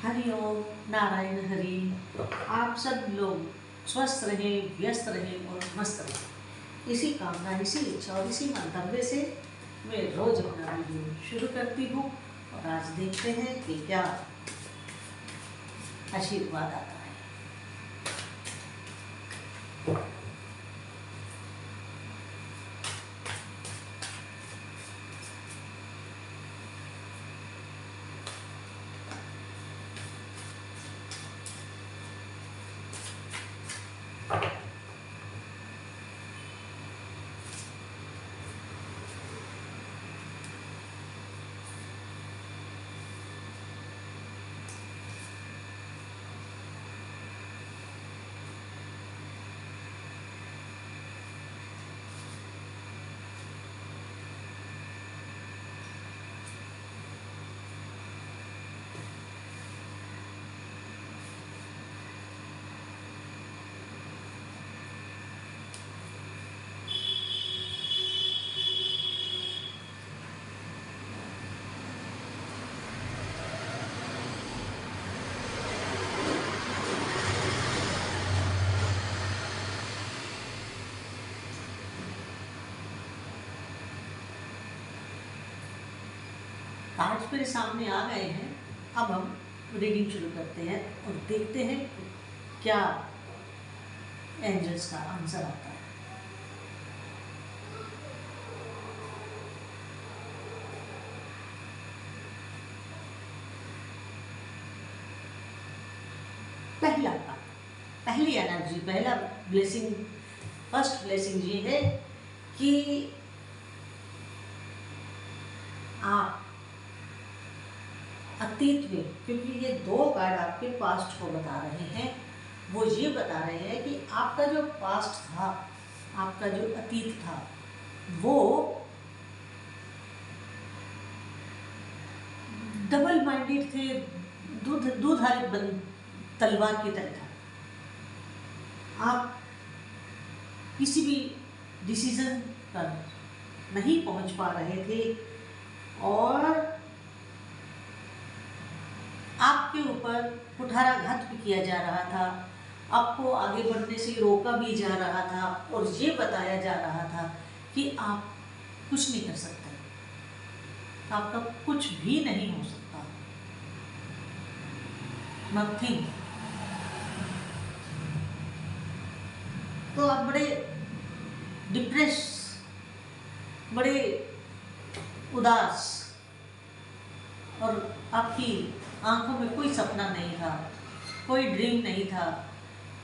हरि ओम नारायण हरि। आप सब लोग स्वस्थ रहें, व्यस्त रहें और मस्त रहें, इसी कामना, इसी इच्छा और इसी मंतव्य से मैं रोज अपना वीडियो शुरू करती हूँ। और आज देखते हैं कि क्या आशीर्वाद आता है। कार्ड्स मेरे सामने आ गए हैं। अब हम रीडिंग शुरू करते हैं और देखते हैं क्या एंजल्स का आंसर आता है। पहला कार्ड, पहली एनर्जी, पहला ब्लेसिंग, फर्स्ट ब्लेसिंग ये है कि आप अतीत में, क्योंकि ये दो कार्ड आपके पास्ट को बता रहे हैं, वो ये बता रहे हैं कि आपका जो पास्ट था, आपका जो अतीत था, वो डबल माइंडेड थे, दूधारी तलवार की तरह था। आप किसी भी डिसीजन पर नहीं पहुंच पा रहे थे और आपके ऊपर कुठाराघात भी किया जा रहा था, आपको आगे बढ़ने से रोका भी जा रहा था और ये बताया जा रहा था कि आप कुछ नहीं कर सकते, आपका कुछ भी नहीं हो सकता, नथिंग। तो आप बड़े डिप्रेस, बड़े उदास और आपकी आंखों में कोई सपना नहीं था, कोई ड्रीम नहीं था,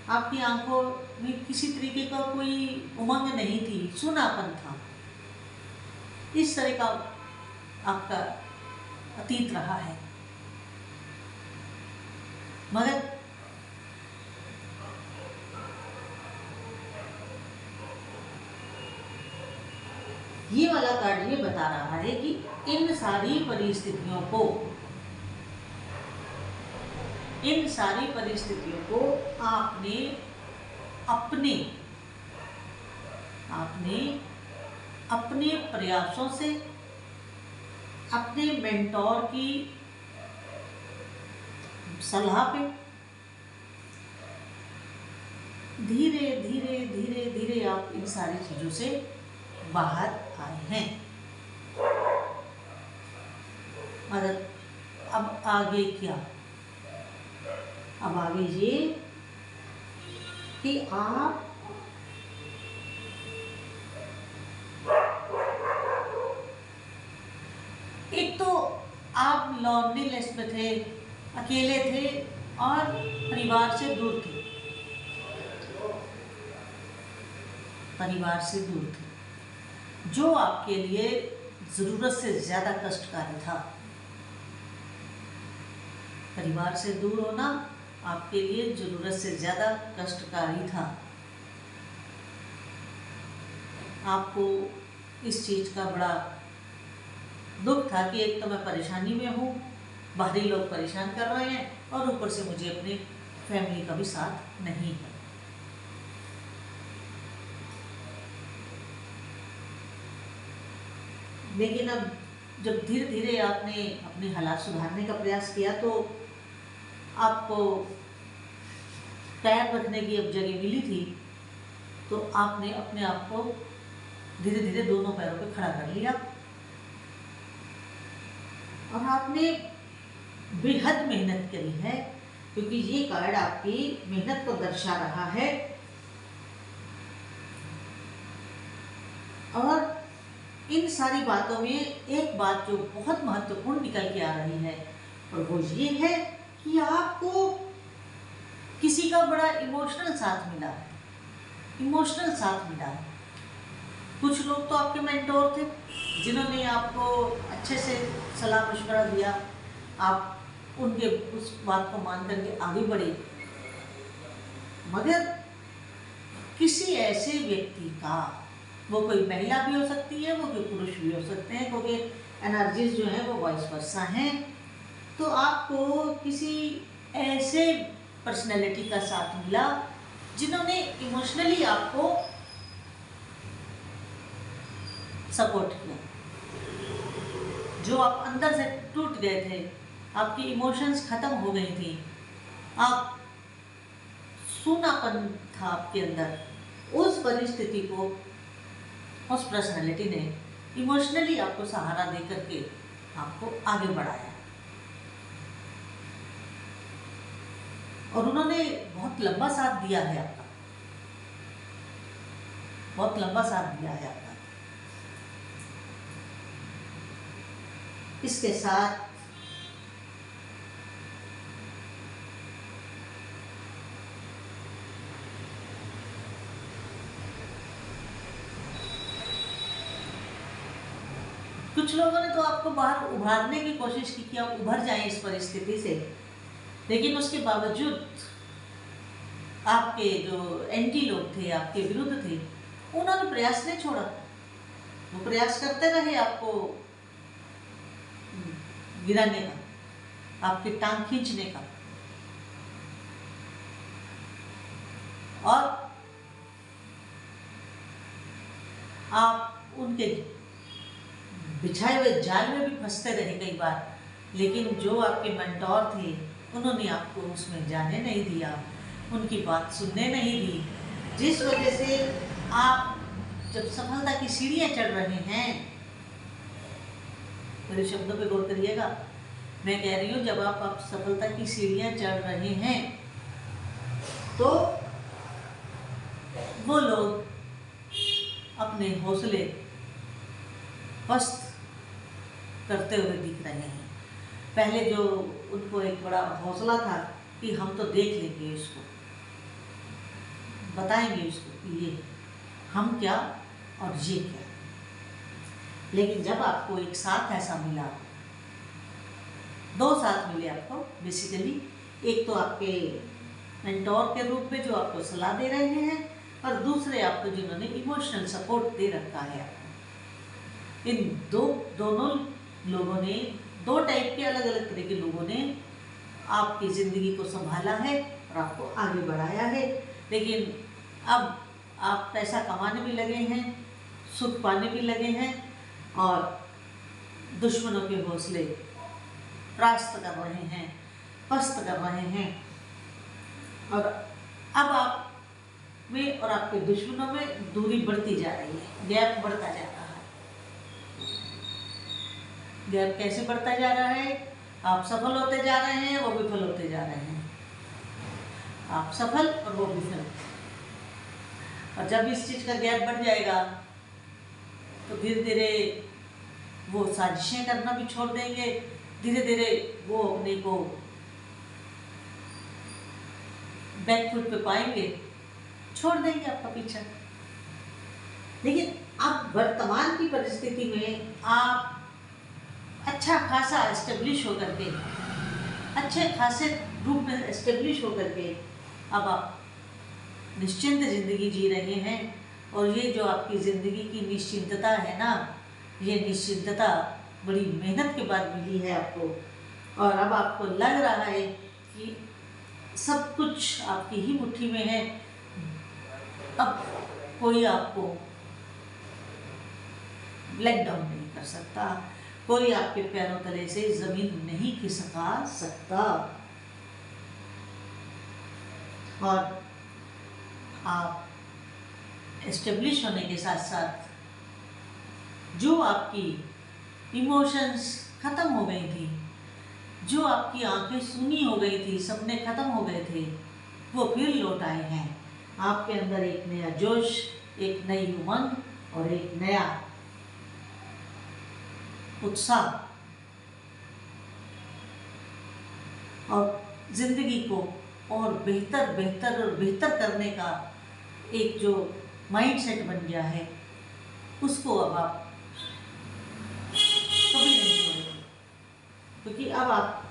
आपकी आंखों में किसी तरीके का कोई उमंग नहीं थी, सुनापन था। इस तरह का आपका अतीत रहा है। मगर ये वाला कार्ड ये बता रहा है कि इन सारी परिस्थितियों को आपने अपने प्रयासों से, अपने मेंटोर की सलाह पे धीरे धीरे आप इन सारी चीजों से बाहर आए हैं। मगर अब आगे क्या? अब आगे ये कि आप एक तो आप लॉन्लीनेस में थे, अकेले थे और परिवार से दूर थे, जो आपके लिए जरूरत से ज्यादा कष्टकारी था। परिवार से दूर होना आपके लिए जरूरत से ज्यादा कष्टकारी था। आपको इस चीज का बड़ा दुख था कि एक तो मैं परेशानी में हूँ, बाहरी लोग परेशान कर रहे हैं और ऊपर से मुझे अपनी फैमिली का भी साथ नहीं है। लेकिन अब जब धीरे धीरे आपने अपने हालात सुधारने का प्रयास किया तो आपको पैर रखने की अब जगह मिली थी, तो आपने अपने आप को धीरे धीरे दोनों पैरों पे खड़ा कर लिया और आपने बेहद मेहनत करी है, क्योंकि ये कार्ड आपकी मेहनत को दर्शा रहा है। और इन सारी बातों में एक बात जो बहुत महत्वपूर्ण निकल के आ रही है, और वो ये है कि आपको किसी का बड़ा इमोशनल साथ मिला है, इमोशनल साथ मिला है। कुछ लोग तो आपके मेंटोर थे जिन्होंने आपको अच्छे से सलाह मशवरा दिया, आप उनके उस बात को मान करके आगे बढ़े। मगर किसी ऐसे व्यक्ति का, वो कोई महिला भी हो सकती है, वो कोई पुरुष भी हो सकते हैं, क्योंकि एनर्जीज जो है वो वाइस वर्सा हैं, तो आपको किसी ऐसे पर्सनैलिटी का साथ मिला जिन्होंने इमोशनली आपको सपोर्ट किया। जो आप अंदर से टूट गए थे, आपकी इमोशंस खत्म हो गई थी, आप सूनापन था आपके अंदर, उस परिस्थिति को उस पर्सनैलिटी ने इमोशनली आपको सहारा दे करके आपको आगे बढ़ाया। और उन्होंने बहुत लंबा साथ दिया है आपका, बहुत लंबा साथ दिया है आपका। इसके साथ कुछ लोगों ने तो आपको बाहर उभारने की कोशिश की कि आप उभर जाएं इस परिस्थिति से, लेकिन उसके बावजूद आपके जो एंटी लोग थे, आपके विरुद्ध थे, उन्होंने प्रयास नहीं छोड़ा। वो प्रयास करते रहे आपको गिराने का, आपकी टांग खींचने का। और आप उनके बिछाए हुए जाल में भी फंसते रहे कई बार, लेकिन जो आपके मेंटोर थे उन्होंने आपको उसमें जाने नहीं दिया, उनकी बात सुनने नहीं दी, जिस वजह से आप जब सफलता की सीढ़ियां चढ़ रहे हैं, मेरे शब्दों पे गौर करिएगा, मैं कह रही हूँ जब आप सफलता की सीढ़ियां चढ़ रहे हैं तो वो लोग अपने हौसले पस्त करते हुए दिख रहे हैं। पहले जो उनको एक बड़ा हौसला था कि हम तो देख लेंगे इसको, बताएंगे इसको कि ये हम क्या और ये क्या, लेकिन जब आपको एक साथ ऐसा मिला, दो साथ मिले आपको बेसिकली, एक तो आपके मेंटोर के रूप में जो आपको सलाह दे रहे हैं, और दूसरे आपको जिन्होंने इमोशनल सपोर्ट दे रखा है आपको। इन दोनों लोगों ने, दो टाइप के अलग अलग तरह के लोगों ने आपकी ज़िंदगी को संभाला है और आपको आगे बढ़ाया है। लेकिन अब आप पैसा कमाने भी लगे हैं, सुख पाने भी लगे हैं, और दुश्मनों के हौसले परास्त कर रहे हैं, पस्त कर रहे हैं। और अब आप में और आपके दुश्मनों में दूरी बढ़ती जा रही है, गैप बढ़ता जा रहा है। गैप कैसे बढ़ता जा रहा है? आप सफल होते जा रहे हैं, वो विफल होते जा रहे हैं। आप सफल और वो विफल। और जब इस चीज़ का गैप बढ़ जाएगा तो धीरे धीरे वो साजिशें करना भी छोड़ देंगे, धीरे धीरे वो अपने को बैकफुट पे पाएंगे, छोड़ देंगे आपका पीछा। लेकिन अब वर्तमान की परिस्थिति में आप अच्छा खासा एस्टेब्लिश होकर के, अच्छे खासे रूप में एस्टेब्लिश होकर के अब आप निश्चिंत ज़िंदगी जी रहे हैं। और ये जो आपकी ज़िंदगी की निश्चिंतता है ना, ये निश्चिंतता बड़ी मेहनत के बाद मिली है आपको, और अब आपको लग रहा है कि सब कुछ आपकी ही मुट्ठी में है। अब कोई आपको ब्लैक डाउन नहीं कर सकता, कोई आपके पैरों तले से ज़मीन नहीं खिसका सकता। और आप एस्टेब्लिश होने के साथ साथ जो आपकी इमोशंस ख़त्म हो गई थी, जो आपकी आंखें सूनी हो गई थी, सपने ख़त्म हो गए थे, वो फिर लौट आए हैं। आपके अंदर एक नया जोश, एक नई उमंग और एक नया उत्साह और ज़िंदगी को और बेहतर बेहतर और बेहतर करने का एक जो माइंडसेट बन गया है, उसको अब आप कभी नहीं छोड़ेंगे। क्योंकि अब आप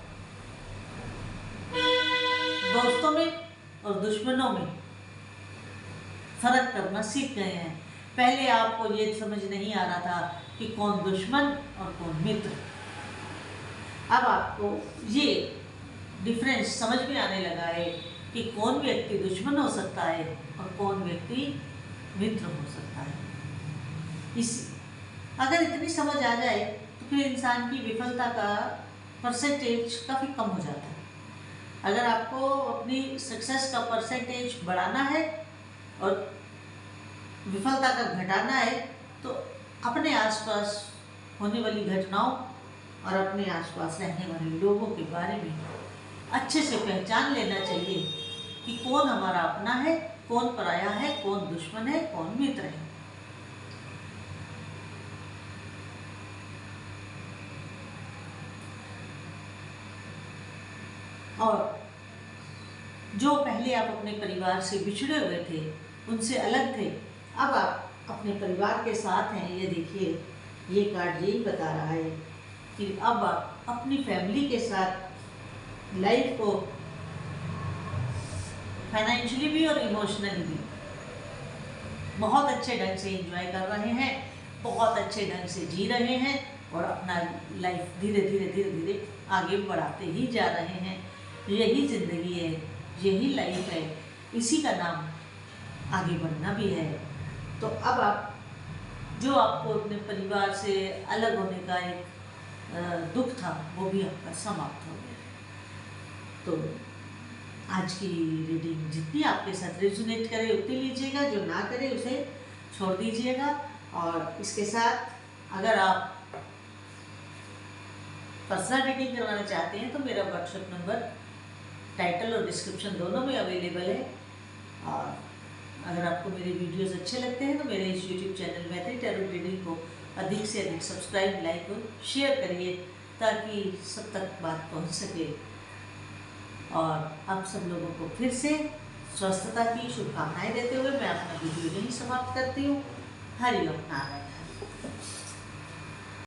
दोस्तों में और दुश्मनों में फ़र्क करना सीख गए हैं। पहले आपको ये समझ नहीं आ रहा था कि कौन दुश्मन और कौन मित्र। अब आपको ये डिफरेंस समझ में आने लगा है कि कौन व्यक्ति दुश्मन हो सकता है और कौन व्यक्ति मित्र हो सकता है। अगर इतनी समझ आ जाए तो फिर इंसान की विफलता का परसेंटेज काफ़ी कम हो जाता है। अगर आपको अपनी सक्सेस का परसेंटेज बढ़ाना है और विफलता का घटाना है तो अपने आसपास होने वाली घटनाओं और अपने आसपास रहने वाले लोगों के बारे में अच्छे से पहचान लेना चाहिए कि कौन हमारा अपना है, कौन पराया है, कौन दुश्मन है, कौन मित्र है। और जो पहले आप अपने परिवार से बिछड़े हुए थे, उनसे अलग थे, अब आप अपने परिवार के साथ हैं। ये देखिए, ये कार्ड यही बता रहा है कि अब आप अपनी फैमिली के साथ लाइफ को फाइनेंशियली भी और इमोशनली भी बहुत अच्छे ढंग से एंजॉय कर रहे हैं, बहुत अच्छे ढंग से जी रहे हैं और अपना लाइफ धीरे धीरे धीरे धीरे आगे बढ़ाते ही जा रहे हैं। यही ज़िंदगी है, यही लाइफ है, इसी का नाम आगे बढ़ना भी है। तो अब आप जो आपको अपने परिवार से अलग होने का एक दुख था, वो भी आपका समाप्त हो गया। तो आज की रीडिंग जितनी आपके साथ रेजोनेट करे उतनी लीजिएगा, जो ना करे उसे छोड़ दीजिएगा। और इसके साथ अगर आप पर्सनल रीडिंग करवाना चाहते हैं तो मेरा व्हाट्सएप नंबर टाइटल और डिस्क्रिप्शन दोनों में अवेलेबल है। और अगर आपको मेरे वीडियोस अच्छे लगते हैं तो मेरे इस यूट्यूब चैनल मैत्री टैरो रीडिंग को अधिक से अधिक सब्सक्राइब, लाइक और शेयर करिए ताकि सब तक बात पहुंच सके। और आप सब लोगों को फिर से स्वस्थता की शुभकामनाएं देते हुए मैं अपना वीडियो यहीं समाप्त करती हूँ। हरि ओम नारायण।